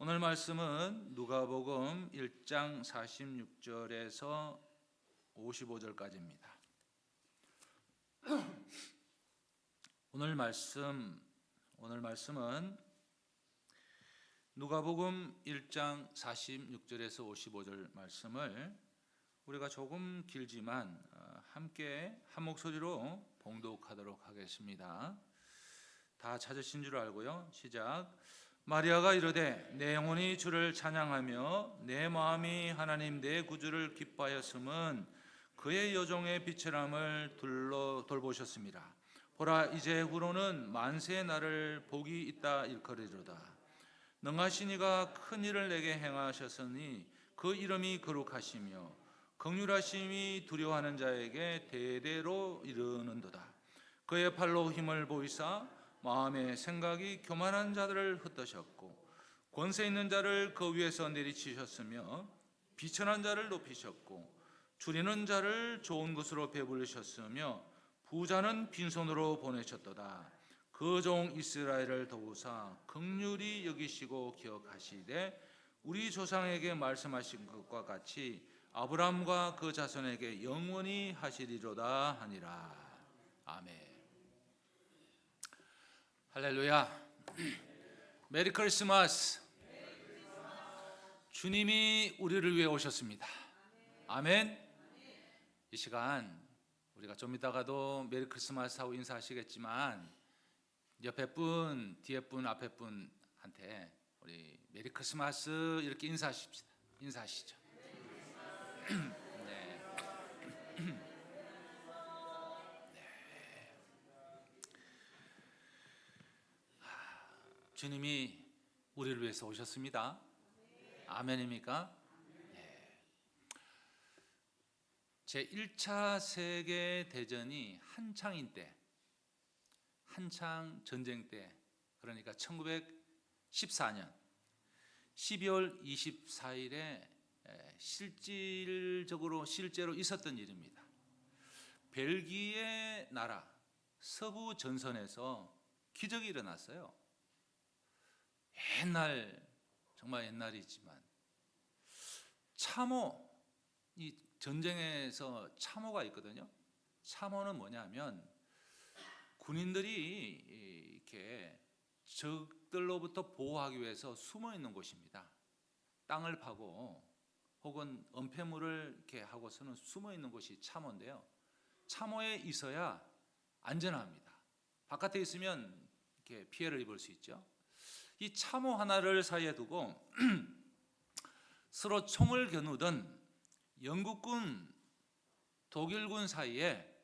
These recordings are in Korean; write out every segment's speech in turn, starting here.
오늘 말씀은 누가복음 1장 46절에서 55절까지입니다. 오늘 말씀은 누가복음 1장 46절에서 55절 말씀을 우리가 조금 길지만 함께 한 목소리로 봉독하도록 하겠습니다. 다 찾으신 줄 알고요. 시작. 마리아가 이르되 내 영혼이 주를 찬양하며 내 마음이 하나님 내 구주를 기뻐하였음은 그의 여종의 비천함을 돌보셨습니다. 보라, 이제 후로는 만세의 날을 복이 있다 일컬으리로다. 능하신 이가 큰 일을 내게 행하셨으니 그 이름이 거룩하시며 긍휼하심이 두려워하는 자에게 대대로 이르는도다. 그의 팔로 힘을 보이사 마음의 생각이 교만한 자들을 흩으셨고 권세 있는 자를 그 위에서 내리치셨으며 비천한 자를 높이셨고 줄이는 자를 좋은 것으로 배부르셨으며 부자는 빈손으로 보내셨도다. 그 종 이스라엘을 도우사 긍휼히 여기시고 기억하시되 우리 조상에게 말씀하신 것과 같이 아브라함과 그 자손에게 영원히 하시리로다 하니라. 아멘. 할렐루야. 메리 크리스마스. 주님이 우리를 위해 오셨습니다. 아멘. 이 시간 우리가 좀 이따가도 메리 크리스마스 하고 인사하시겠지만 옆에 분, 뒤에 분, 앞에 분한테 우리 메리 크리스마스 이렇게 인사하십시다. 인사하시죠. 네. 주님이 우리를 위해서 오셨습니다. 아멘입니까? 네. 제1차 세계대전이 한창인 때, 한창 전쟁 때, 그러니까 1914년 12월 24일에 실제로 있었던 일입니다. 벨기에 나라 서부 전선에서 기적이 일어났어요. 정말 옛날이지만 참호, 이 전쟁에서 참호가 있거든요. 참호는 뭐냐면 군인들이 이렇게 적들로부터 보호하기 위해서 숨어 있는 곳입니다. 땅을 파고 혹은 은폐물을 이렇게 하고서는 숨어 있는 곳이 참호인데요. 참호에 있어야 안전합니다. 바깥에 있으면 이렇게 피해를 입을 수 있죠. 이 참호 하나를 사이에 두고 서로 총을 겨누던 영국군, 독일군 사이에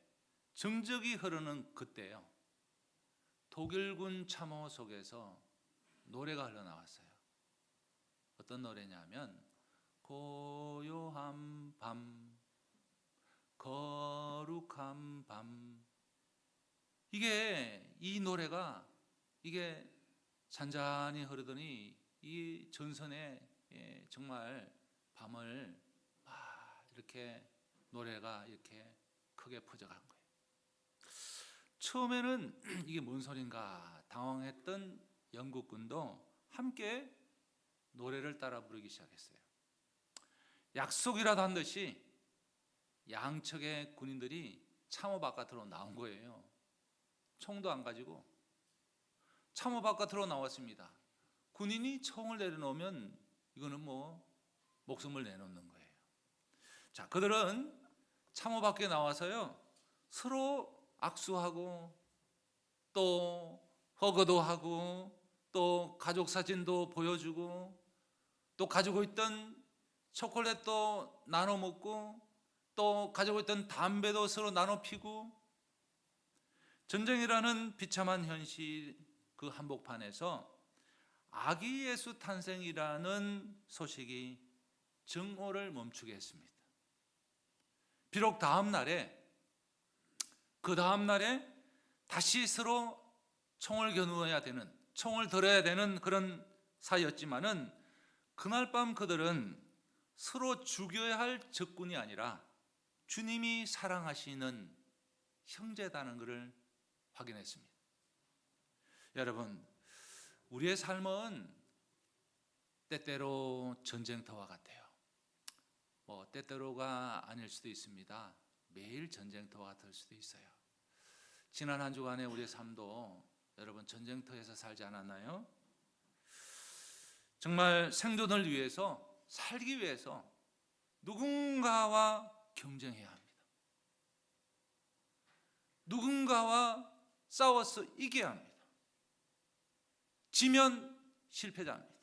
정적이 흐르는 그때예요. 독일군 참호 속에서 노래가 흘러나왔어요. 어떤 노래냐면 고요한 밤, 거룩한 밤. 이 노래가 잔잔히 흐르더니 이 전선에 정말 밤을 이렇게 노래가 이렇게 크게 퍼져간 거예요. 처음에는 이게 뭔 소린가 당황했던 영국군도 함께 노래를 따라 부르기 시작했어요. 약속이라도 한 듯이 양측의 군인들이 참호 바깥으로 나온 거예요. 총도 안 가지고 참호 바깥으로 나왔습니다. 군인이 총을 내려놓으면 이거는 목숨을 내놓는 거예요. 자, 그들은 참호 밖에 나와서요 서로 악수하고 또 허거도 하고 또 가족 사진도 보여주고 또 가지고 있던 초콜릿도 나눠 먹고 또 가지고 있던 담배도 서로 나눠 피고 전쟁이라는 비참한 현실 그 한복판에서 아기 예수 탄생이라는 소식이 정오를 멈추게 했습니다. 비록 그 다음 날에 다시 서로 총을 겨누어야 되는, 총을 들어야 되는 그런 사이였지만은 그날 밤 그들은 서로 죽여야 할 적군이 아니라 주님이 사랑하시는 형제다는 것을 확인했습니다. 여러분, 우리의 삶은 때때로 전쟁터와 같아요. 뭐 때때로가 아닐 수도 있습니다. 매일 전쟁터와 될 수도 있어요. 지난 한 주간의 우리의 삶도 여러분 전쟁터에서 살지 않았나요? 정말 생존을 위해서, 살기 위해서 누군가와 경쟁해야 합니다. 누군가와 싸워서 이겨야 합니다. 지면 실패자입니다.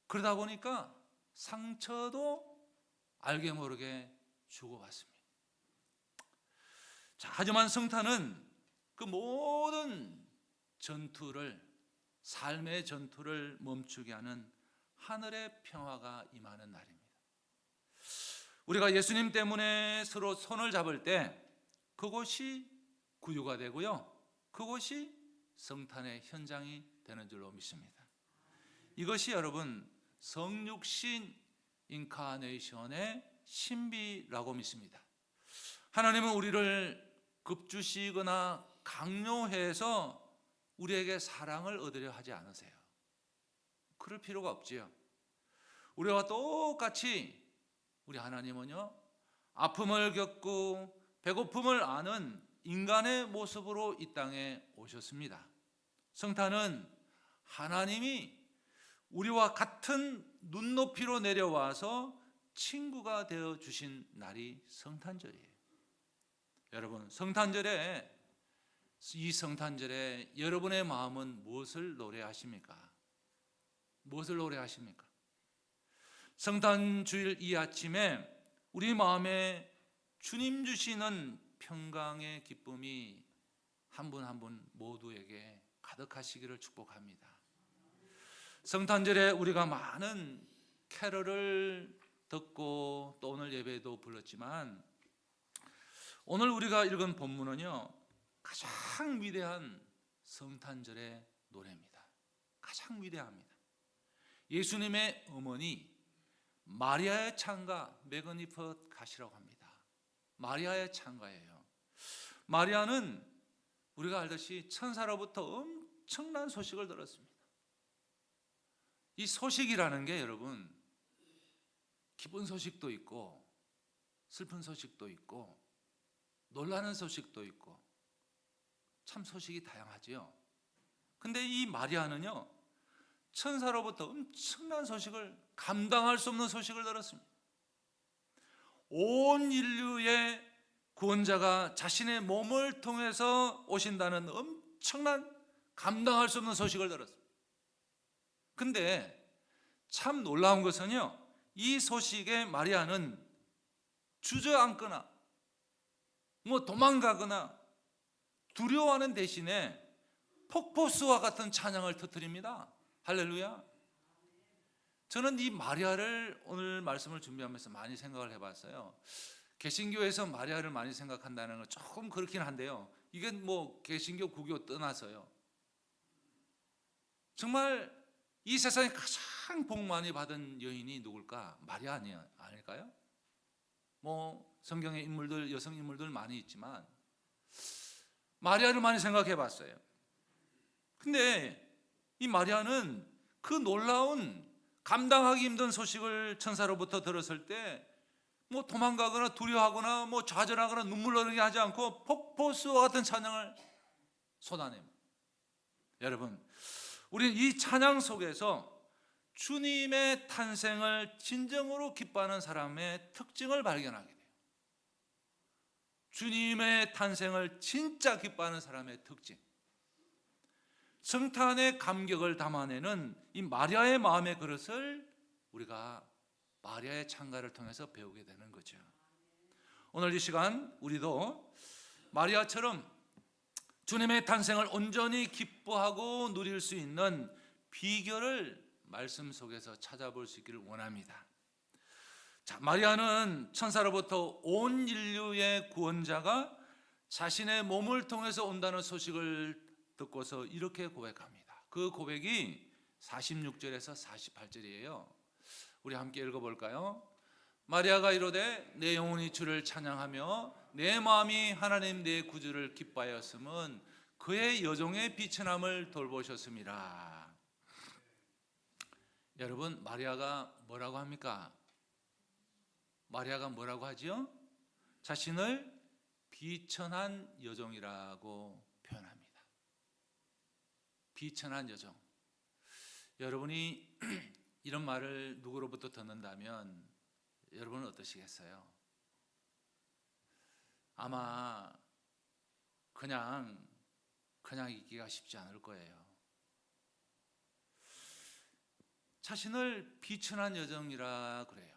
그러다 보니까 상처도 알게 모르게 주고받습니다. 자, 하지만 성탄은 그 모든 전투를, 삶의 전투를 멈추게 하는 하늘의 평화가 임하는 날입니다. 우리가 예수님 때문에 서로 손을 잡을 때 그곳이 구유가 되고요, 그곳이 성탄의 현장이 되는 줄로 믿습니다. 이것이 여러분 성육신 인카네이션의 신비라고 믿습니다. 하나님은 우리를 급주시거나 강요해서 우리에게 사랑을 얻으려 하지 않으세요. 그럴 필요가 없지요. 우리와 똑같이 우리 하나님은요, 아픔을 겪고 배고픔을 아는 인간의 모습으로 이 땅에 오셨습니다. 성탄은 하나님이 우리와 같은 눈높이로 내려와서 친구가 되어 주신 날이 성탄절이에요. 여러분, 이 성탄절에 여러분의 마음은 무엇을 노래하십니까? 무엇을 노래하십니까? 성탄 주일 이 아침에 우리 마음에 주님 주시는 평강의 기쁨이 한 분 한 분 모두에게 가득하시기를 축복합니다. 성탄절에 우리가 많은 캐럴을 듣고 또 오늘 예배도 불렀지만, 오늘 우리가 읽은 본문은요, 가장 위대한 성탄절의 노래입니다. 가장 위대합니다. 예수님의 어머니 마리아의 창가, 매그니퍼 갓이라고 합니다. 마리아의 창가예요. 마리아는 우리가 알듯이 천사로부터 엄청난 소식을 들었습니다. 이 소식이라는 게 여러분, 기쁜 소식도 있고 슬픈 소식도 있고 놀라는 소식도 있고 참 소식이 다양하지요. 근데 이 마리아는요, 천사로부터 엄청난 소식을, 감당할 수 없는 소식을 들었습니다. 온 인류의 구원자가 자신의 몸을 통해서 오신다는 엄청난, 감당할 수 없는 소식을 들었습니다. 근데 참 놀라운 것은요, 이 소식에 마리아는 주저앉거나 도망가거나 두려워하는 대신에 폭포수와 같은 찬양을 터뜨립니다. 할렐루야. 저는 이 마리아를 오늘 말씀을 준비하면서 많이 생각을 해봤어요. 개신교에서 마리아를 많이 생각한다는 건 조금 그렇긴 한데요, 이게 뭐 개신교 구교 떠나서요, 정말 이 세상에 가장 복 많이 받은 여인이 누굴까? 마리아 아닐까요? 뭐 성경의 인물들, 여성 인물들 많이 있지만 마리아를 많이 생각해 봤어요. 근데 이 마리아는 그 놀라운, 감당하기 힘든 소식을 천사로부터 들었을 때 도망가거나 두려워하거나 좌절하거나 눈물 흘리게 하지 않고 폭포수와 같은 찬양을 쏟아냅니다. 여러분, 우리는 이 찬양 속에서 주님의 탄생을 진정으로 기뻐하는 사람의 특징을 발견하게 돼요. 주님의 탄생을 진짜 기뻐하는 사람의 특징, 성탄의 감격을 담아내는 이 마리아의 마음의 그릇을 우리가 마리아의 창가를 통해서 배우게 되는 거죠. 오늘 이 시간 우리도 마리아처럼 주님의 탄생을 온전히 기뻐하고 누릴 수 있는 비결을 말씀 속에서 찾아볼 수 있기를 원합니다. 자, 마리아는 천사로부터 온 인류의 구원자가 자신의 몸을 통해서 온다는 소식을 듣고서 이렇게 고백합니다. 그 고백이 46절에서 48절이에요. 우리 함께 읽어볼까요? 마리아가 이르되 내 영혼이 주를 찬양하며 내 마음이 하나님 내 구주를 기뻐하였음은 그의 여종의 비천함을 돌보셨음이라. 여러분, 마리아가 뭐라고 합니까? 마리아가 뭐라고 하지요? 자신을 비천한 여종이라고 표현합니다. 비천한 여종. 여러분이 이런 말을 누구로부터 듣는다면 여러분은 어떠시겠어요? 아마 그냥 있기가 쉽지 않을 거예요. 자신을 비천한 여종이라 그래요.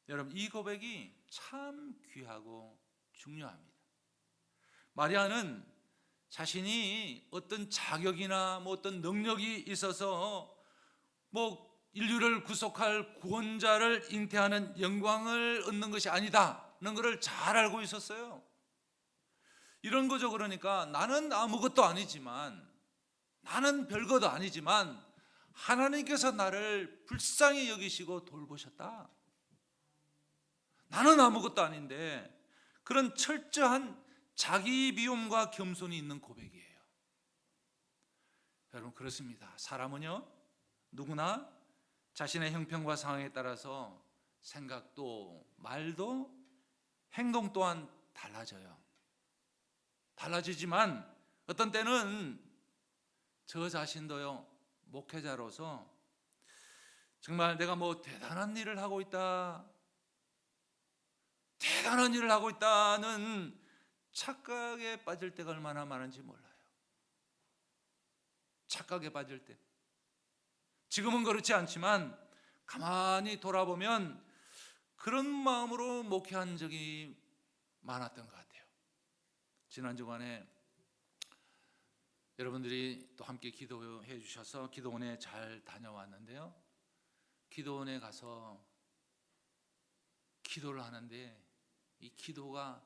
여러분, 이 고백이 참 귀하고 중요합니다. 마리아는 자신이 어떤 자격이나 어떤 능력이 있어서 인류를 구속할 구원자를 잉태하는 영광을 얻는 것이 아니다는 것을 잘 알고 있었어요. 이런 거죠. 그러니까 나는 아무것도 아니지만, 나는 별것도 아니지만 하나님께서 나를 불쌍히 여기시고 돌보셨다. 나는 아무것도 아닌데, 그런 철저한 자기 비움과 겸손이 있는 고백이에요. 여러분, 그렇습니다. 사람은요, 누구나 자신의 형편과 상황에 따라서 생각도 말도 행동 또한 달라져요. 달라지지만 어떤 때는 저 자신도요, 목회자로서 정말 내가 대단한 일을 하고 있다는 착각에 빠질 때가 얼마나 많은지 몰라요. 착각에 빠질 때. 지금은 그렇지 않지만 가만히 돌아보면 그런 마음으로 목회한 적이 많았던 것 같아요. 지난 주간에 여러분들이 또 함께 기도해 주셔서 기도원에 잘 다녀왔는데요, 기도원에 가서 기도를 하는데 이 기도가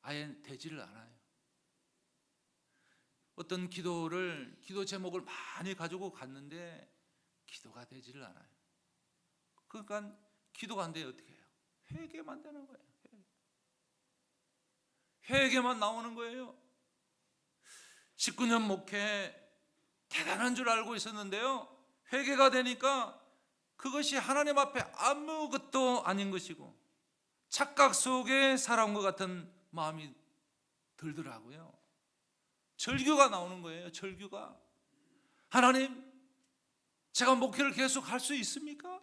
아예 되지를 않아요. 어떤 기도 제목을 많이 가지고 갔는데 기도가 되지를 않아요. 그러니까 기도가 안 돼요. 어떻게 해요? 회개만 되는 거예요. 회개만 나오는 거예요. 19년 목회 대단한 줄 알고 있었는데요, 회개가 되니까 그것이 하나님 앞에 아무것도 아닌 것이고 착각 속에 살아온 것 같은 마음이 들더라고요. 절규가 나오는 거예요. 절규가. 하나님, 제가 목회를 계속 할 수 있습니까?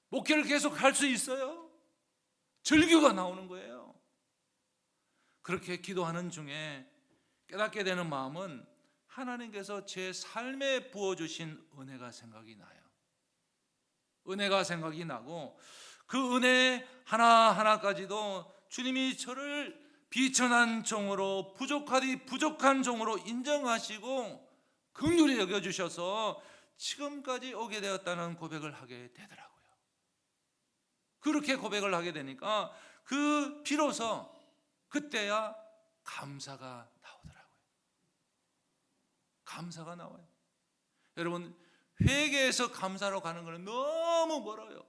목회를 계속 할 수 있어요? 절규가 나오는 거예요. 그렇게 기도하는 중에 깨닫게 되는 마음은 하나님께서 제 삶에 부어주신 은혜가 생각이 나요. 은혜가 생각이 나고 그 은혜 하나하나까지도 주님이 저를 비천한 종으로, 부족하디 부족한 종으로 인정하시고 긍휼히 여겨주셔서 지금까지 오게 되었다는 고백을 하게 되더라고요. 그렇게 고백을 하게 되니까 비로소 그때야 감사가 나오더라고요. 감사가 나와요. 여러분, 회개에서 감사로 가는 것은 너무 멀어요.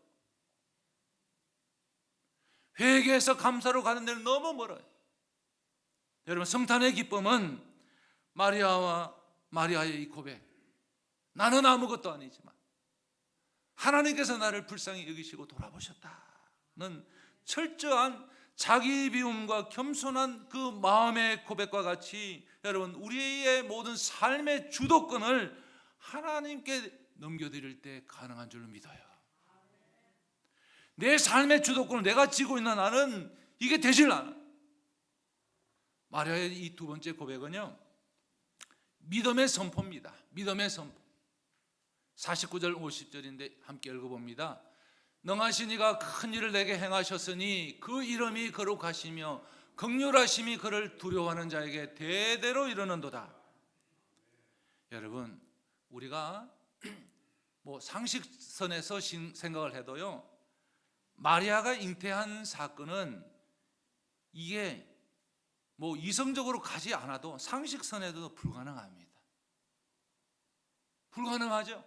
회개에서 감사로 가는 데는 너무 멀어요. 여러분, 성탄의 기쁨은 마리아의 이 고백, 나는 아무것도 아니지만 하나님께서 나를 불쌍히 여기시고 돌아보셨다는 철저한 자기 비움과 겸손한 그 마음의 고백과 같이, 여러분, 우리의 모든 삶의 주도권을 하나님께 넘겨드릴 때 가능한 줄로 믿어요. 내 삶의 주도권을 내가 쥐고 있는 나는 이게 되질 않아. 마리아의 이 두 번째 고백은요, 믿음의 선포입니다. 믿음의 선포. 49절 50절인데 함께 읽어봅니다. 능하신 이가 큰 일을 내게 행하셨으니 그 이름이 거룩하시며 긍휼하심이 그를 두려워하는 자에게 대대로 이르는도다. 여러분, 우리가 상식선에서 생각을 해도요, 마리아가 잉태한 사건은 이게 이성적으로 가지 않아도 상식선에도 불가능합니다. 불가능하죠.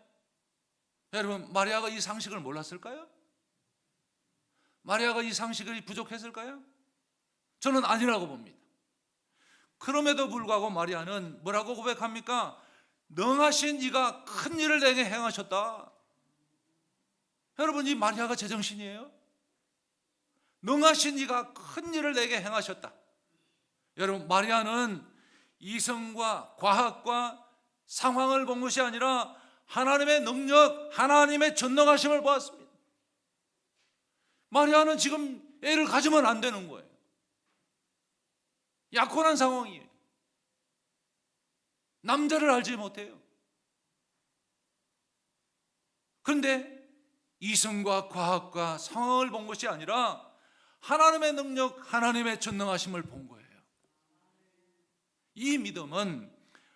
여러분, 마리아가 이 상식을 몰랐을까요? 마리아가 이 상식이 부족했을까요? 저는 아니라고 봅니다. 그럼에도 불구하고 마리아는 뭐라고 고백합니까? 능하신 이가 큰 일을 내게 행하셨다. 여러분, 이 마리아가 제정신이에요? 능하신 이가 큰 일을 내게 행하셨다. 여러분, 마리아는 이성과 과학과 상황을 본 것이 아니라 하나님의 능력, 하나님의 전능하심을 보았습니다. 마리아는 지금 애를 가지면 안 되는 거예요. 약혼한 상황이에요. 남자를 알지 못해요. 그런데 이성과 과학과 상황을 본 것이 아니라 하나님의 능력, 하나님의 전능하심을 본 거예요. 이 믿음은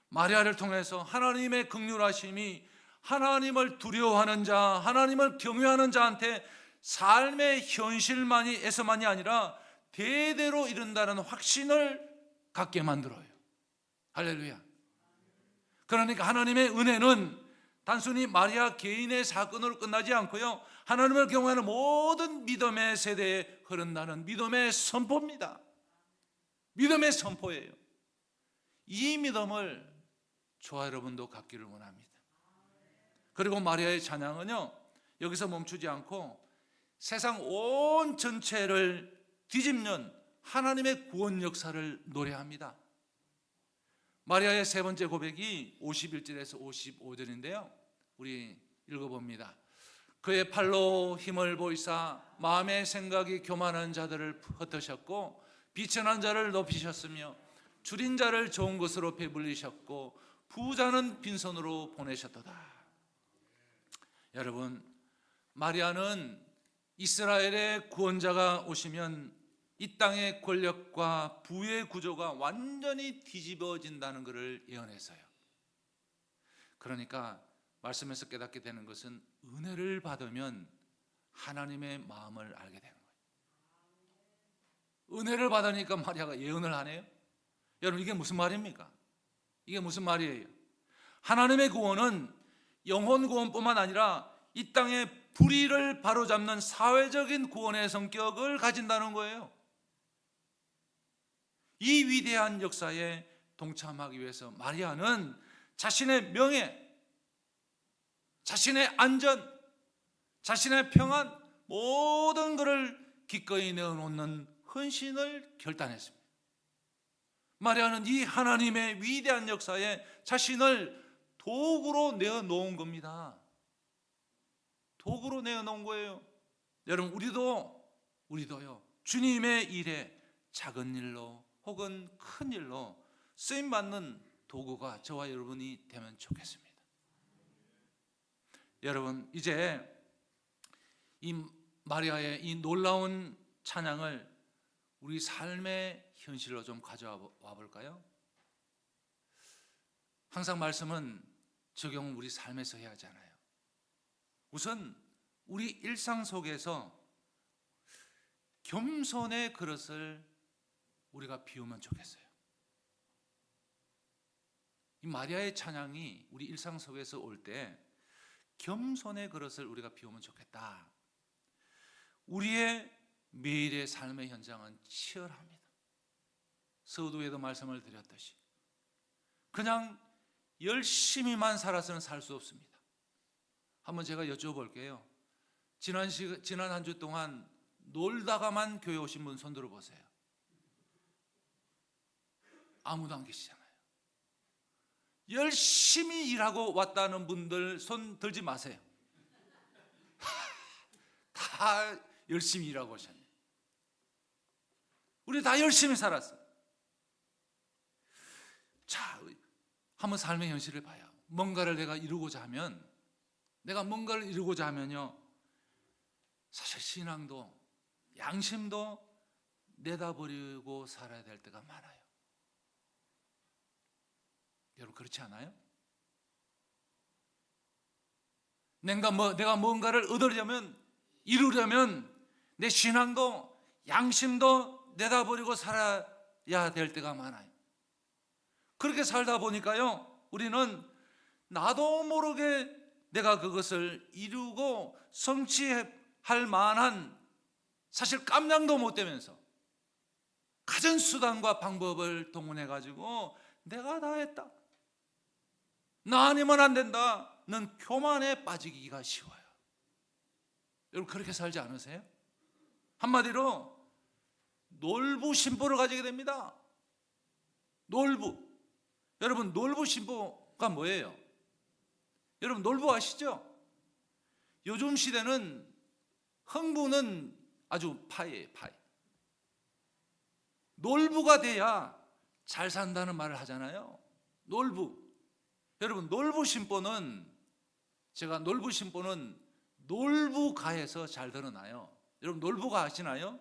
마리아를 통해서 하나님의 긍휼하심이 하나님을 두려워하는 자, 하나님을 경외하는 자한테 삶의 현실만이에서만이 아니라 대대로 이룬다는 확신을 갖게 만들어요. 할렐루야. 그러니까 하나님의 은혜는 단순히 마리아 개인의 사건으로 끝나지 않고요, 하나님을 경외하는 모든 믿음의 세대에 흐른다는 믿음의 선포입니다. 믿음의 선포예요. 이 믿음을 저와 여러분도 갖기를 원합니다. 그리고 마리아의 찬양은요, 여기서 멈추지 않고 세상 온 전체를 뒤집는 하나님의 구원 역사를 노래합니다. 마리아의 세 번째 고백이 51절에서 55절인데요 우리 읽어봅니다. 그의 팔로 힘을 보이사 마음의 생각이 교만한 자들을 흩으셨고 비천한 자를 높이셨으며 줄인 자를 좋은 것으로 배불리셨고 부자는 빈손으로 보내셨도다. 여러분, 마리아는 이스라엘의 구원자가 오시면 이 땅의 권력과 부의 구조가 완전히 뒤집어진다는 것을 예언했어요. 그러니까 말씀에서 깨닫게 되는 것은 은혜를 받으면 하나님의 마음을 알게 되는 거예요. 은혜를 받으니까 마리아가 예언을 하네요. 여러분, 이게 무슨 말입니까? 이게 무슨 말이에요? 하나님의 구원은 영혼 구원뿐만 아니라 이 땅의 불의를 바로잡는 사회적인 구원의 성격을 가진다는 거예요. 이 위대한 역사에 동참하기 위해서 마리아는 자신의 명예, 자신의 안전, 자신의 평안, 모든 것을 기꺼이 내어놓는 헌신을 결단했습니다. 마리아는 이 하나님의 위대한 역사에 자신을 도구로 내어놓은 겁니다. 도구로 내어놓은 거예요. 여러분, 우리도요, 주님의 일에 작은 일로 혹은 큰 일로 쓰임받는 도구가 저와 여러분이 되면 좋겠습니다. 여러분, 이제 이 마리아의 이 놀라운 찬양을 우리 삶의 현실로 좀 가져와 볼까요? 항상 말씀은 적용을 우리 삶에서 해야 하잖아요. 우선 우리 일상 속에서 겸손의 그릇을 우리가 비우면 좋겠어요. 이 마리아의 찬양이 우리 일상 속에서 올 때 겸손의 그릇을 우리가 비우면 좋겠다. 우리의 매일의 삶의 현장은 치열합니다. 서두에도 말씀을 드렸듯이 그냥 열심히만 살아서는 살 수 없습니다. 한번 제가 여쭤볼게요. 지난 한 주 동안 놀다가만 교회 오신 분 손 들어보세요. 아무도 안 계시잖아요. 열심히 일하고 왔다는 분들 손 들지 마세요. 다 열심히 일하고 오셨네요. 우리 다 열심히 살았어요. 자, 한번 삶의 현실을 봐요. 뭔가를 내가 이루고자 하면요, 사실 신앙도 양심도 내다버리고 살아야 될 때가 많아요. 여러분, 그렇지 않아요? 내가 뭔가를 얻으려면, 이루려면 내 신앙도 양심도 내다버리고 살아야 될 때가 많아요. 그렇게 살다 보니까요, 우리는 나도 모르게 내가 그것을 이루고 성취할 만한, 사실 깜냥도 못 되면서 갖은 수단과 방법을 동원해 가지고 내가 다 했다, 나 아니면 안 된다. 는 교만에 빠지기가 쉬워요. 여러분 그렇게 살지 않으세요? 한마디로 놀부 신보를 가지게 됩니다. 놀부. 여러분 놀부 신보가 뭐예요? 여러분 놀부 아시죠? 요즘 시대는 흥부는 아주 파이예요, 파이. 놀부가 돼야 잘 산다는 말을 하잖아요. 놀부. 여러분 놀부 신보는, 제가 놀부 신보는 놀부가에서 잘 드러나요. 여러분 놀부가 아시나요?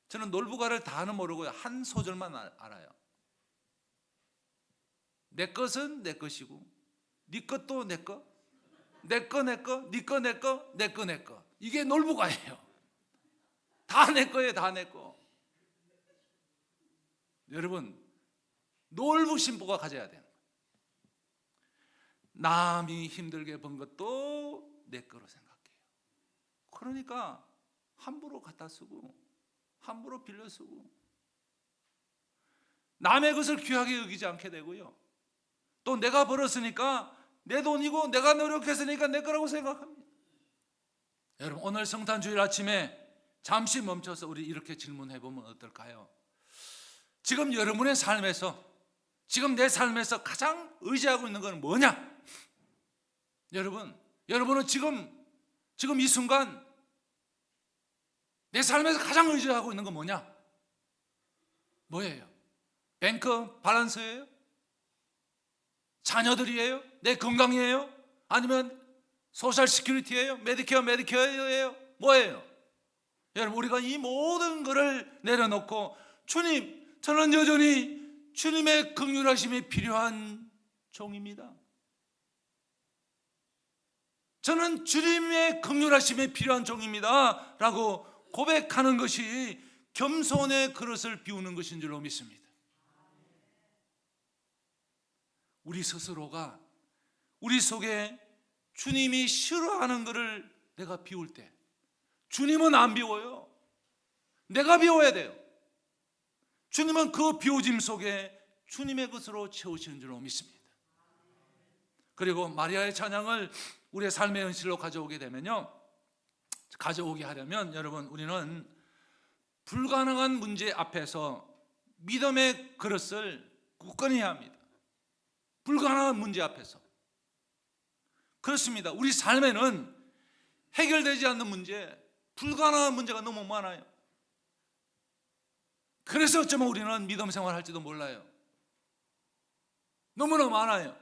저는 놀부가를 다는 모르고요, 한 소절만 알아요. 내 것은 내 것이고 네 것도 내 것, 내 거 내 거, 네 거 내 거, 내 거 내 거. 이게 놀부가예요. 다 내 거예요, 다 내 거. 여러분 놀부 신부가 가져야 돼요. 남이 힘들게 번 것도 내 거로 생각해요. 그러니까 함부로 갖다 쓰고 함부로 빌려 쓰고 남의 것을 귀하게 여기지 않게 되고요, 또 내가 벌었으니까 내 돈이고 내가 노력했으니까 내 거라고 생각합니다. 여러분 오늘 성탄주일 아침에 잠시 멈춰서 우리 이렇게 질문해 보면 어떨까요? 지금 여러분의 삶에서, 지금 내 삶에서 가장 의지하고 있는 건 뭐냐? 여러분은 지금 이 순간 내 삶에서 가장 의지하고 있는 건 뭐냐? 뭐예요? 뱅크 밸런스예요? 자녀들이에요? 내 건강이에요? 아니면 소셜 시큐리티예요? 메디케어예요? 뭐예요? 여러분 우리가 이 모든 것을 내려놓고 주님, 저는 여전히 주님의 긍휼하심이 필요한 종입니다. 저는 주님의 긍휼하심이 필요한 종입니다 라고 고백하는 것이 겸손의 그릇을 비우는 것인 줄로 믿습니다. 우리 스스로가 우리 속에 주님이 싫어하는 것을 내가 비울 때, 주님은 안 비워요. 내가 비워야 돼요. 주님은 그 비워짐 속에 주님의 것으로 채우시는 줄로 믿습니다. 그리고 마리아의 찬양을 우리의 삶의 현실로 가져오게 되면요, 가져오게 하려면 여러분 우리는 불가능한 문제 앞에서 믿음의 그릇을 굳건히 해야 합니다. 불가능한 문제 앞에서. 그렇습니다. 우리 삶에는 해결되지 않는 문제, 불가능한 문제가 너무 많아요. 그래서 어쩌면 우리는 믿음 생활할지도 몰라요. 너무나 많아요.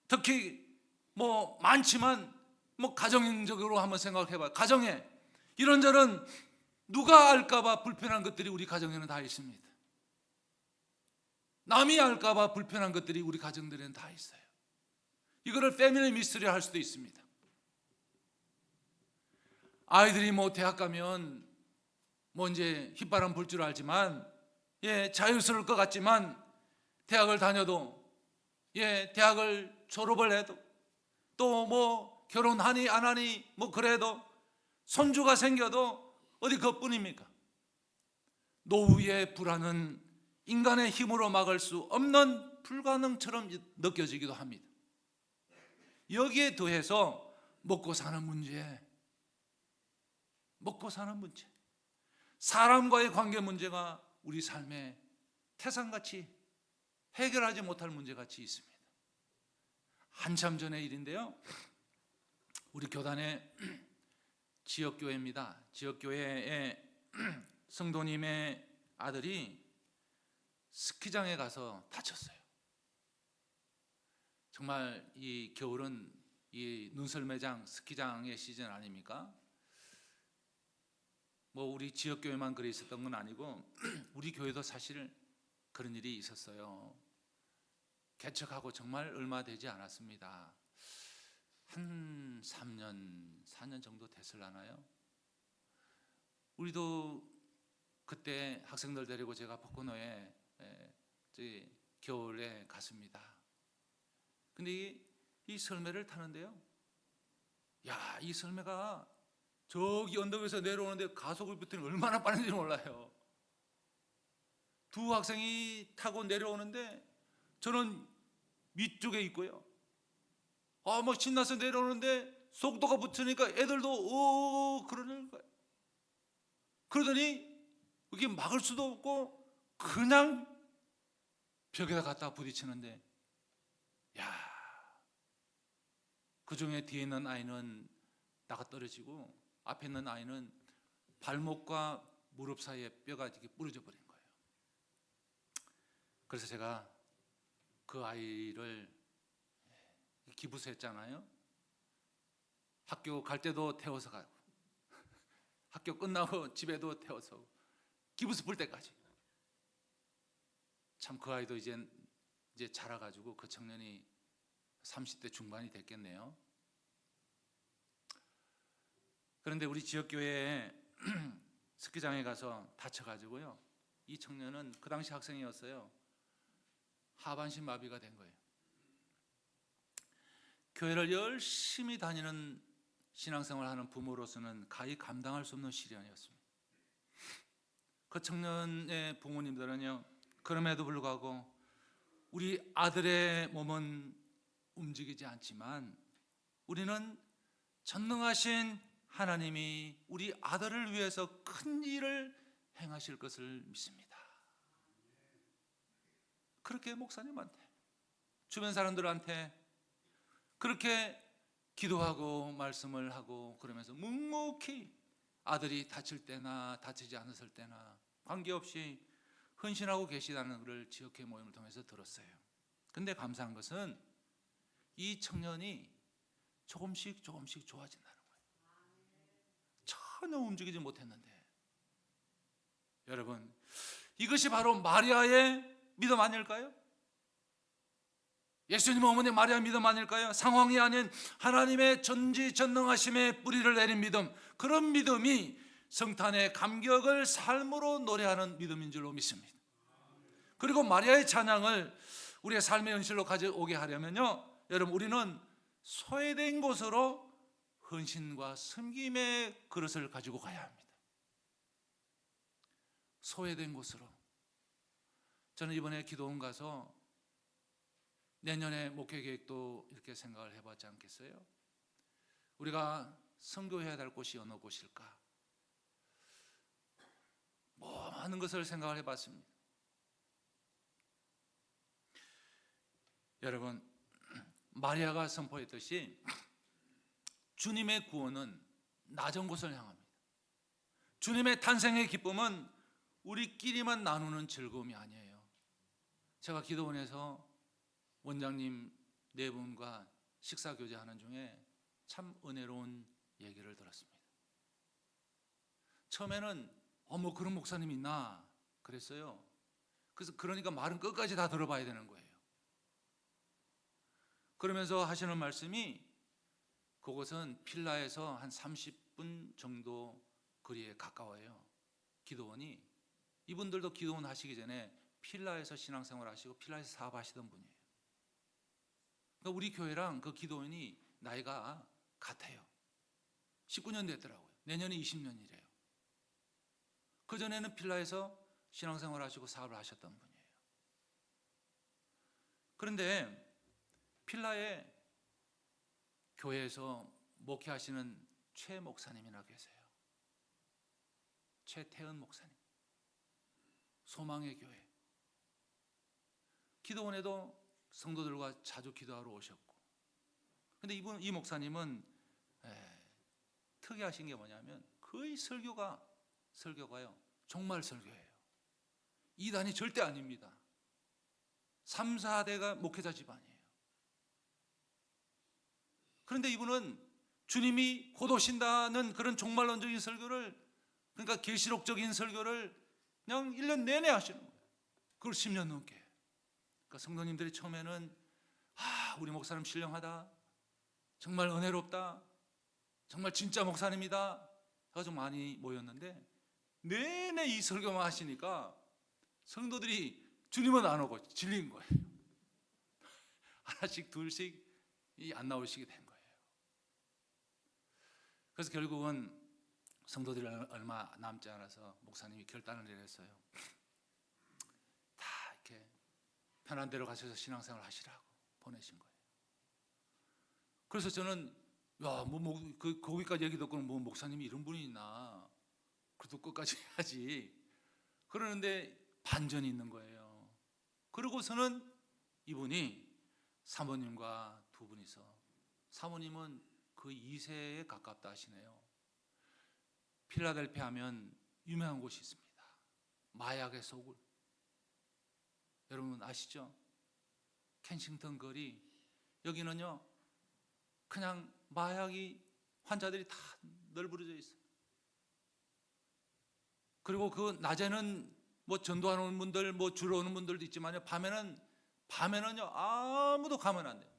특히 많지만 가정적으로 한번 생각해봐요. 가정에 이런저런 누가 알까봐 불편한 것들이 우리 가정에는 다 있습니다. 남이 알까봐 불편한 것들이 우리 가정들에는 다 있어요. 이거를 패밀리 미스터리 할 수도 있습니다. 아이들이 대학 가면 이제 휘바람 불 줄 알지만, 자유스러울 것 같지만, 대학을 다녀도, 대학을 졸업을 해도, 또 결혼하니 안 하니 그래도, 손주가 생겨도 어디 그것뿐입니까? 노후의 불안은 인간의 힘으로 막을 수 없는 불가능처럼 느껴지기도 합니다. 여기에 더해서 먹고 사는 문제, 사람과의 관계 문제가 우리 삶에 태산같이 해결하지 못할 문제같이 있습니다. 한참 전의 일인데요, 우리 교단의 지역교회입니다. 지역교회의 성도님의 아들이 스키장에 가서 다쳤어요. 정말 이 겨울은 이 눈썰매장, 스키장의 시즌 아닙니까? 우리 지역교회만 그래 있었던 건 아니고 우리 교회도 사실 그런 일이 있었어요. 개척하고 정말 얼마 되지 않았습니다. 한 3년, 4년 정도 됐을라나요? 우리도 그때 학생들 데리고 제가 포코노에 겨울에 갔습니다. 근데 이 설매를 타는데요, 이 설매가 저기 언덕에서 내려오는데 가속을 붙이는 얼마나 빠른지 몰라요. 두 학생이 타고 내려오는데 저는 위쪽에 있고요, 막 신나서 내려오는데 속도가 붙으니까 애들도 그러는 거예요. 그러더니 이게 막을 수도 없고 그냥 벽에다 갖다 부딪히는데, 야, 그 중에 뒤에 있는 아이는 나가 떨어지고 앞에 있는 아이는 발목과 무릎 사이에 뼈가 이렇게 부러져 버린 거예요. 그래서 제가 그 아이를 기부수했잖아요. 학교 갈 때도 태워서 가고 학교 끝나고 집에도 태워서 기부수 풀 때까지. 참 그 아이도 이제 자라가지고 그 청년이 30대 중반이 됐겠네요. 그런데 우리 지역교회에 스키장에 가서 다쳐가지고요, 이 청년은 그 당시 학생이었어요. 하반신 마비가 된 거예요. 교회를 열심히 다니는 신앙생활을 하는 부모로서는 가히 감당할 수 없는 시련이었습니다. 그 청년의 부모님들은요, 그럼에도 불구하고 우리 아들의 몸은 움직이지 않지만 우리는 전능하신 하나님이 우리 아들을 위해서 큰 일을 행하실 것을 믿습니다. 그렇게 목사님한테, 주변 사람들한테 그렇게 기도하고 말씀을 하고 그러면서 묵묵히 아들이 다칠 때나 다치지 않았을 때나 관계없이 헌신하고 계시다는 것을 지역회 모임을 통해서 들었어요. 근데 감사한 것은 이 청년이 조금씩 좋아진다는 거예요. 전혀 움직이지 못했는데, 여러분, 이것이 바로 마리아의 믿음 아닐까요? 예수님 어머니 마리아 믿음 아닐까요? 상황이 아닌 하나님의 전지전능하심의 뿌리를 내린 믿음, 그런 믿음이 성탄의 감격을 삶으로 노래하는 믿음인 줄로 믿습니다. 그리고 마리아의 찬양을 우리의 삶의 현실로 가져오게 하려면요, 여러분, 우리는 소외된 곳으로 헌신과 섬김의 그릇을 가지고 가야 합니다. 소외된 곳으로. 저는 이번에 기도원 가서 내년에 목회 계획도 이렇게 생각을 해봤지 않겠어요? 우리가 선교해야 될 곳이 어느 곳일까? 많은 것을 생각을 해봤습니다. 여러분, 마리아가 선포했듯이 주님의 구원은 낮은 곳을 향합니다. 주님의 탄생의 기쁨은 우리끼리만 나누는 즐거움이 아니에요. 제가 기도원에서 원장님 네 분과 식사 교제하는 중에 참 은혜로운 얘기를 들었습니다. 처음에는 뭐 그런 목사님이 있나 그랬어요. 그래서 그러니까 말은 끝까지 다 들어봐야 되는 거예요. 그러면서 하시는 말씀이, 그곳은 필라에서 한 30분 정도 거리에 가까워요. 기도원이. 이분들도 기도원 하시기 전에 필라에서 신앙생활 하시고 필라에서 사업하시던 분이에요. 그러니까 우리 교회랑 그 기도원이 나이가 같아요. 19년 됐더라고요. 내년에 20년이래요. 그전에는 필라에서 신앙생활 하시고 사업을 하셨던 분이에요. 그런데 필라에 교회에서 목회하시는 최 목사님이나 계세요. 최태은 목사님. 소망의 교회. 기도원에도 성도들과 자주 기도하러 오셨고, 근데 이 목사님은 특이하신 게 뭐냐면 거의 설교가요, 종말 설교예요. 이단이 절대 아닙니다. 3, 4대가 목회자 집안이에요. 그런데 이분은 주님이 곧 오신다는 그런 종말론적인 설교를, 그러니까 계시록적인 설교를 그냥 1년 내내 하시는 거예요. 그걸 10년 넘게. 그러니까 성도님들이 처음에는 우리 목사님 신령하다, 정말 은혜롭다, 정말 진짜 목사님이다 아주 많이 모였는데, 내내 이 설교만 하시니까 성도들이 주님은 안 오고 질린 거예요. 하나씩 둘씩 안 나오시게 된 거예요. 그래서 결국은 성도들이 얼마 남지 않아서 목사님이 결단을 내렸어요. 다 이렇게 편한 대로 가셔서 신앙생활 하시라고 보내신 거예요. 그래서 저는 거기까지 얘기 듣고는 뭐 목사님이 이런 분이 있나, 그래도 끝까지 해야지. 그러는데 반전이 있는 거예요. 그러고서는 이분이 사모님과 두 분이서, 사모님은 그 2세에 가깝다 하시네요. 필라델피아 하면 유명한 곳이 있습니다. 마약의 소굴. 여러분 아시죠? 켄싱턴 거리. 여기는요, 그냥 마약이 환자들이 다 널브러져 있어요. 그리고 그 낮에는 뭐 전도하는 분들, 뭐 주로 오는 분들도 있지만요, 밤에는요 아무도 가면 안 돼요.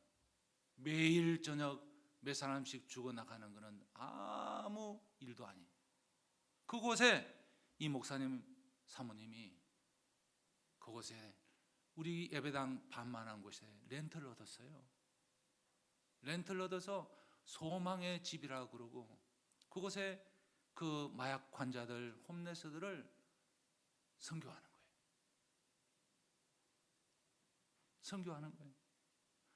매일 저녁 몇 사람씩 죽어나가는 것은 아무 일도 아니에요. 그곳에 이 목사님 사모님이 그곳에 우리 예배당 반만한 곳에 렌트를 얻었어요. 렌트를 얻어서 소망의 집이라고 그러고, 그곳에 그 마약 환자들, 홈레스들을 선교하는 거예요. 선교하는 거예요.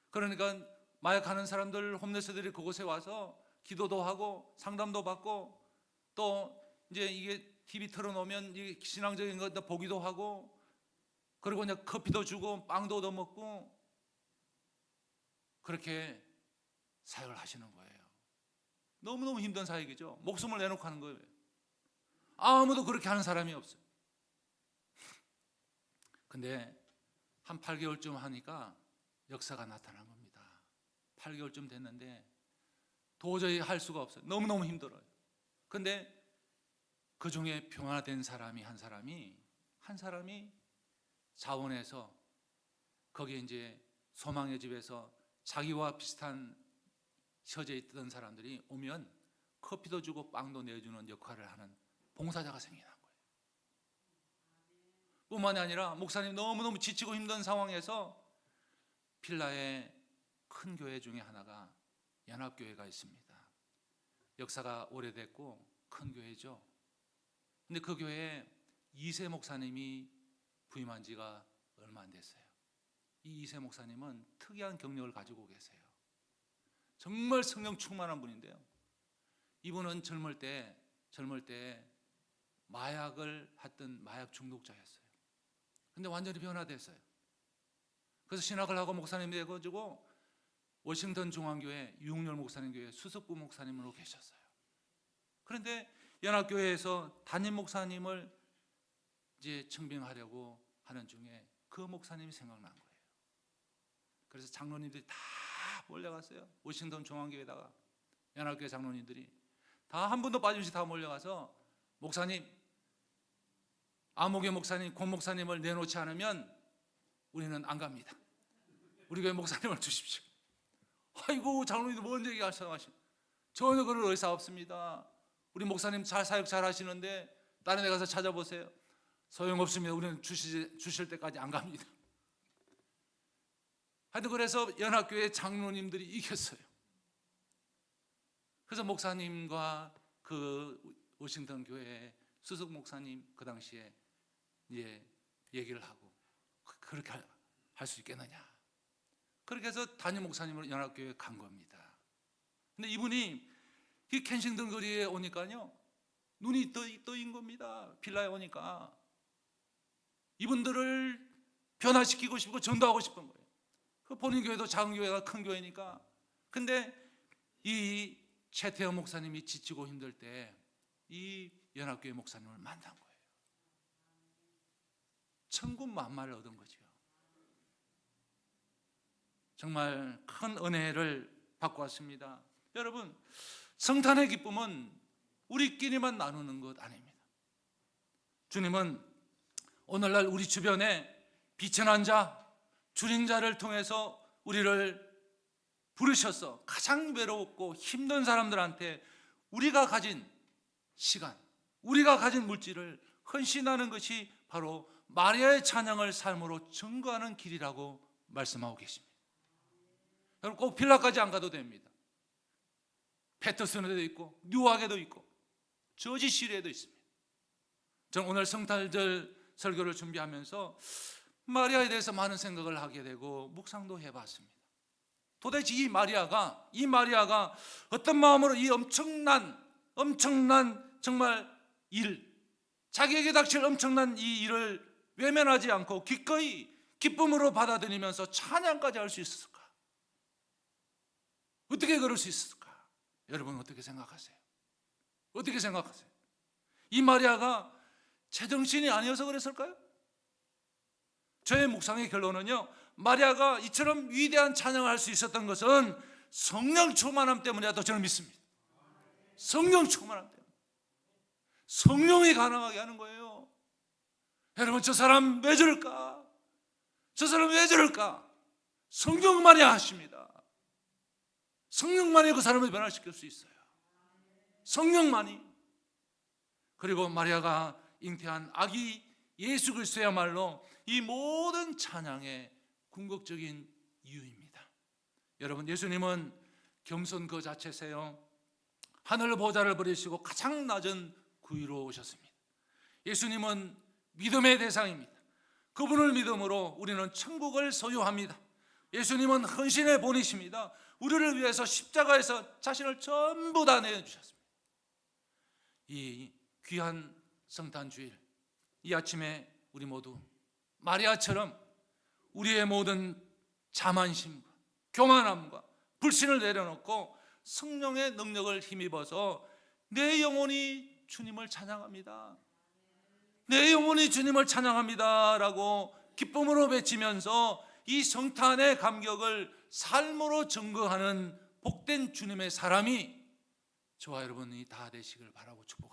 그러니까 마약하는 사람들, 홈레스들이 그곳에 와서 기도도 하고 상담도 받고, 또 이제 이게 TV 틀어놓으면 이게 신앙적인 거 보기도 하고, 그리고 이제 커피도 주고 빵도 얻어 먹고, 그렇게 사역을 하시는 거예요. 너무너무 힘든 사역이죠. 목숨을 내놓고 하는 거예요. 아무도 그렇게 하는 사람이 없어요. 근데 한 8개월쯤 하니까 역사가 나타난 겁니다. 8개월쯤 됐는데 도저히 할 수가 없어요. 너무너무 힘들어요. 근데 그 중에 평화된 사람이 한 사람이 자원해서 거기에 이제 소망의 집에서 자기와 비슷한 처지에 있던 사람들이 오면 커피도 주고 빵도 내주는 역할을 하는 봉사자가 생겨난 거예요. 뿐만이 아니라 목사님 너무너무 지치고 힘든 상황에서 필라의 큰 교회 중에 하나가 연합교회가 있습니다. 역사가 오래됐고 큰 교회죠. 근데 그 교회에 2세 목사님이 부임한 지가 얼마 안 됐어요. 이 2세 목사님은 특이한 경력을 가지고 계세요. 정말 성령 충만한 분인데요, 이분은 젊을 때 마약을 했던 마약 중독자였어요. 근데 완전히 변화됐어요. 그래서 신학을 하고 목사님이 되어가지고 워싱턴 중앙교회 유흥열 목사님 교회 수석부 목사님으로 계셨어요. 그런데 연합교회에서 담임 목사님을 이제 청빙하려고 하는 중에 그 목사님이 생각난 거예요. 그래서 장로님들이 다 몰려갔어요. 워싱턴 중앙교회에다가 연합교회 장로님들이 다 한 분도 빠짐없이 다 몰려가서, 목사님, 아무개 목사님, 권 목사님을 내놓지 않으면 우리는 안 갑니다. 우리 교회 목사님을 주십시오. 아이고, 장로님들 뭔 얘기 하시나. 전혀 그럴 의사 없습니다. 우리 목사님 사역 잘 하시는데 다른 데 가서 찾아보세요. 소용없습니다. 우리는 주실 때까지 안 갑니다. 하여튼 그래서 연합교회 장로님들이 이겼어요. 그래서 목사님과 그 워싱턴 교회 수석 목사님 그 당시에 이제 얘기를 하고, 그렇게 할 수 있겠느냐. 그렇게 해서 담임 목사님으로 연합교회에 간 겁니다. 근데 이분이 이 켄싱턴 거리에 오니까요, 눈이 떠인 겁니다. 빌라에 오니까 이분들을 변화시키고 싶고 전도하고 싶은 거예요. 그 본인 교회도 작은 교회가 큰 교회니까. 근데 이 최태영 목사님이 지치고 힘들 때 이 연합교회 목사님을 만난 거예요. 천군만마를 얻은 거죠. 정말 큰 은혜를 받고 왔습니다. 여러분, 성탄의 기쁨은 우리끼리만 나누는 것 아닙니다. 주님은 오늘날 우리 주변에 비천한 자, 줄인 자를 통해서 우리를 부르셔서 가장 외롭고 힘든 사람들한테 우리가 가진 시간, 우리가 가진 물질을 헌신하는 것이 바로 마리아의 찬양을 삶으로 증거하는 길이라고 말씀하고 계십니다. 여러분, 꼭 빌라까지 안 가도 됩니다. 패터슨에도 있고 뉴욕에도 있고 저지시리에도 있습니다. 저는 오늘 성탄절 설교를 준비하면서 마리아에 대해서 많은 생각을 하게 되고 묵상도 해봤습니다. 도대체 이 마리아가 어떤 마음으로 이 엄청난 정말 자기에게 닥칠 엄청난 이 일을 외면하지 않고 기꺼이 기쁨으로 받아들이면서 찬양까지 할 수 있었을까? 어떻게 그럴 수 있었을까? 여러분 어떻게 생각하세요? 어떻게 생각하세요? 이 마리아가 제정신이 아니어서 그랬을까요? 저의 묵상의 결론은요, 마리아가 이처럼 위대한 찬양을 할 수 있었던 것은 성령 충만함 때문이라고 저는 믿습니다. 성령 충만함 때문에. 성령이 가능하게 하는 거예요. 여러분, 저 사람 왜 저럴까? 저 사람 왜 저럴까? 성령만이 하십니다. 성령만이 그 사람을 변화시킬 수 있어요. 성령만이. 그리고 마리아가 잉태한 아기 예수 그리스도야말로 이 모든 찬양의 궁극적인 이유입니다. 여러분, 예수님은 겸손 그 자체세요. 하늘 보좌를 버리시고 가장 낮은 구유로 오셨습니다. 예수님은 믿음의 대상입니다. 그분을 믿음으로 우리는 천국을 소유합니다. 예수님은 헌신의 본이십니다. 우리를 위해서 십자가에서 자신을 전부 다 내어주셨습니다. 이 귀한 성탄 주일, 이 아침에 우리 모두 마리아처럼 우리의 모든 자만심과 교만함과 불신을 내려놓고 성령의 능력을 힘입어서 내 영혼이 주님을 찬양합니다. 내 영혼이 주님을 찬양합니다 라고 기쁨으로 외치면서 이 성탄의 감격을 삶으로 증거하는 복된 주님의 사람이 저와 여러분이 다 되시길 바라고 축복합니다.